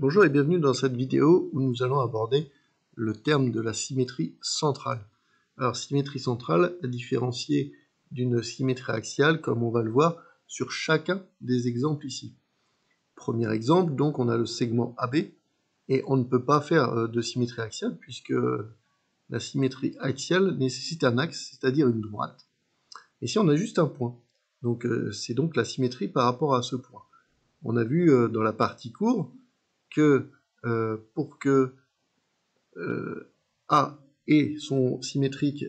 Bonjour et bienvenue dans cette vidéo où nous allons aborder le terme de la symétrie centrale. Alors, symétrie centrale est différenciée d'une symétrie axiale, comme on va le voir sur chacun des exemples ici. Premier exemple, donc on a le segment AB, et on ne peut pas faire de symétrie axiale puisque la symétrie axiale nécessite un axe, c'est-à-dire une droite. Ici on a juste un point, donc c'est donc la symétrie par rapport à ce point. On a vu dans la partie cours que pour que A et son symétrique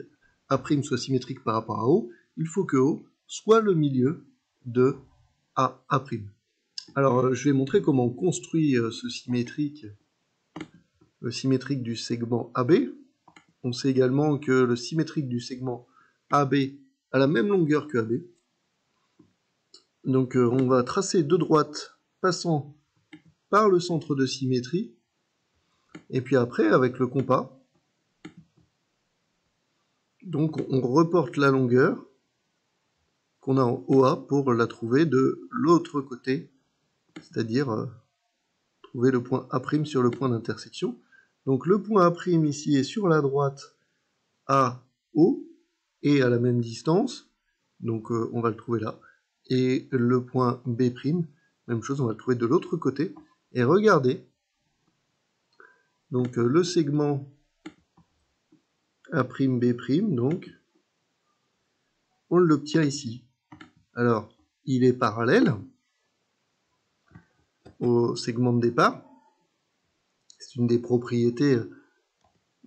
A' soit symétrique par rapport à O, il faut que O soit le milieu de A'. Alors je vais montrer comment on construit ce symétrique, le symétrique du segment AB. On sait également que le symétrique du segment AB a la même longueur que AB. Donc on va tracer deux droites passant par le centre de symétrie. Et puis après, avec le compas, donc on reporte la longueur qu'on a en OA pour la trouver de l'autre côté, c'est-à-dire trouver le point A' sur le point d'intersection. Donc le point A' ici est sur la droite AO et à la même distance, donc on va le trouver là. Et le point B', même chose, on va le trouver de l'autre côté. Et regardez, donc le segment A'B', donc, on l'obtient ici. Alors, il est parallèle au segment de départ. C'est une des propriétés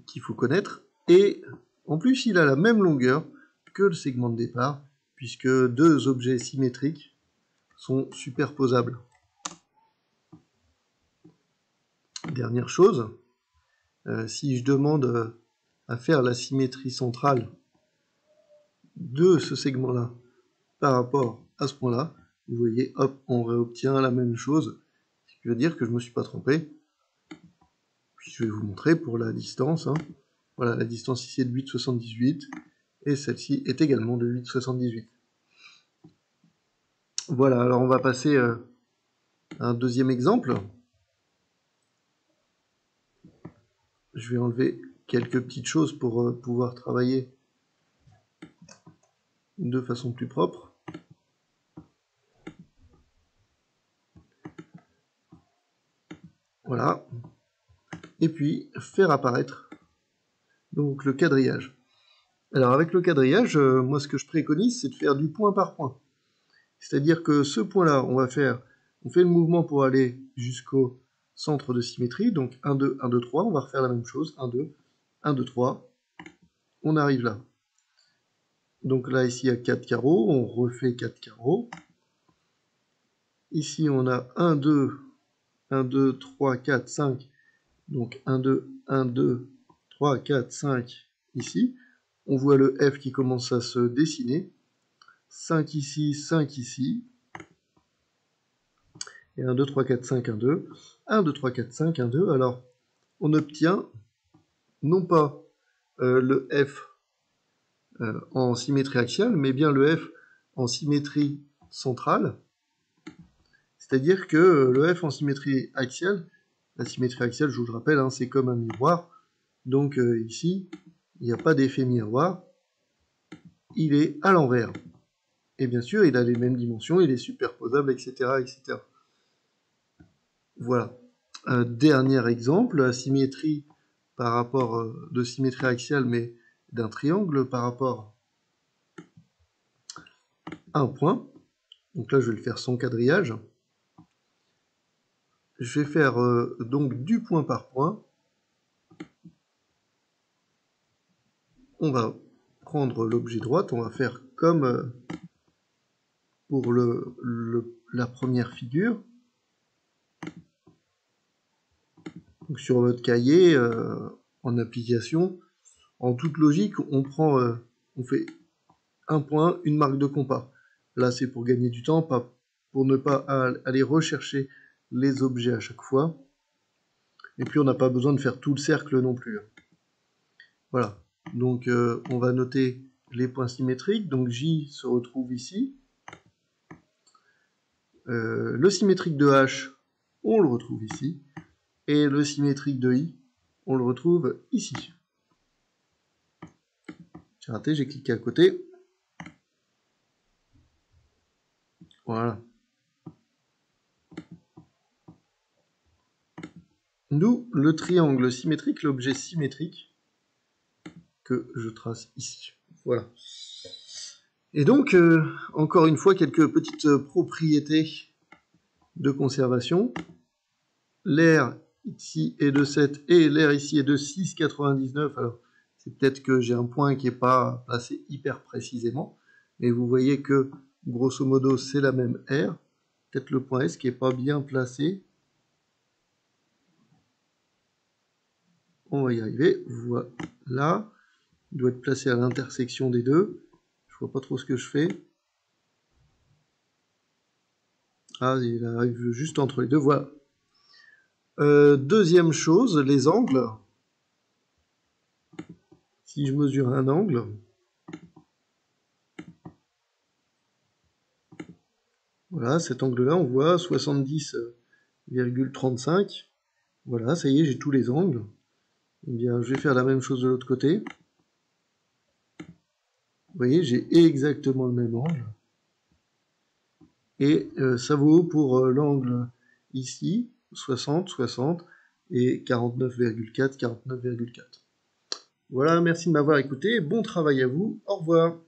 qu'il faut connaître. Et en plus, il a la même longueur que le segment de départ, puisque deux objets symétriques sont superposables. Dernière chose, si je demande à faire la symétrie centrale de ce segment-là par rapport à ce point-là, vous voyez, hop, on réobtient la même chose, ce qui veut dire que je ne me suis pas trompé. Puis je vais vous montrer pour la distance. Voilà, la distance ici est de 8,78 et celle-ci est également de 8,78. Voilà, alors on va passer à un deuxième exemple. Je vais enlever quelques petites choses pour pouvoir travailler de façon plus propre. Voilà. Et puis faire apparaître donc le quadrillage. Alors avec le quadrillage, moi ce que je préconise, c'est de faire du point par point. C'est-à-dire que ce point-là, on fait le mouvement pour aller jusqu'au centre de symétrie, donc 1, 2, 1, 2, 3, on va refaire la même chose, 1, 2, 1, 2, 3, on arrive là. Donc là, ici, il y a 4 carreaux, on refait 4 carreaux. Ici, on a 1, 2, 1, 2, 3, 4, 5, donc 1, 2, 1, 2, 3, 4, 5, ici. On voit le F qui commence à se dessiner. 5 ici, 5 ici. Et 1, 2, 3, 4, 5, 1, 2. 1, 2, 3, 4, 5, 1, 2. Alors, on obtient non pas le F en symétrie axiale, mais bien le F en symétrie centrale. C'est-à-dire que le F en symétrie axiale, la symétrie axiale, je vous le rappelle, c'est comme un miroir. Donc ici, il n'y a pas d'effet miroir. Il est à l'envers. Et bien sûr, il a les mêmes dimensions, il est superposable, etc. etc. Voilà. Dernier exemple, la symétrie par rapport de symétrie axiale, mais d'un triangle par rapport à un point. Donc là, je vais le faire sans quadrillage. Je vais faire donc du point par point. On va prendre l'objet droite, on va faire comme pour la première figure. Donc sur votre cahier, en application, en toute logique, on fait un point, une marque de compas. Là, c'est pour gagner du temps, pas pour ne pas aller rechercher les objets à chaque fois. Et puis, on n'a pas besoin de faire tout le cercle non plus. Voilà. Donc, on va noter les points symétriques. Donc, J se retrouve ici. Le symétrique de H, on le retrouve ici. Et le symétrique de I, on le retrouve ici. J'ai raté, j'ai cliqué à côté. Voilà. D'où le triangle symétrique, l'objet symétrique que je trace ici. Voilà. Et donc, encore une fois, quelques petites propriétés de conservation. L'air ici est de 7 et l'air ici est de 6,99. Alors, c'est peut-être que j'ai un point qui n'est pas placé hyper précisément, mais vous voyez que, grosso modo, c'est la même R. Peut-être le point S qui n'est pas bien placé. On va y arriver. Voilà. Il doit être placé à l'intersection des deux. Je vois pas trop ce que je fais. Ah, il arrive juste entre les deux. Voilà. Deuxième chose, les angles. Si je mesure un angle, voilà, cet angle-là, on voit 70,35. Voilà, ça y est, j'ai tous les angles. Eh bien, je vais faire la même chose de l'autre côté. Vous voyez, j'ai exactement le même angle. Et ça vaut pour l'angle ici, 60, 60, et 49,4, 49,4. Voilà, merci de m'avoir écouté. Bon travail à vous. Au revoir.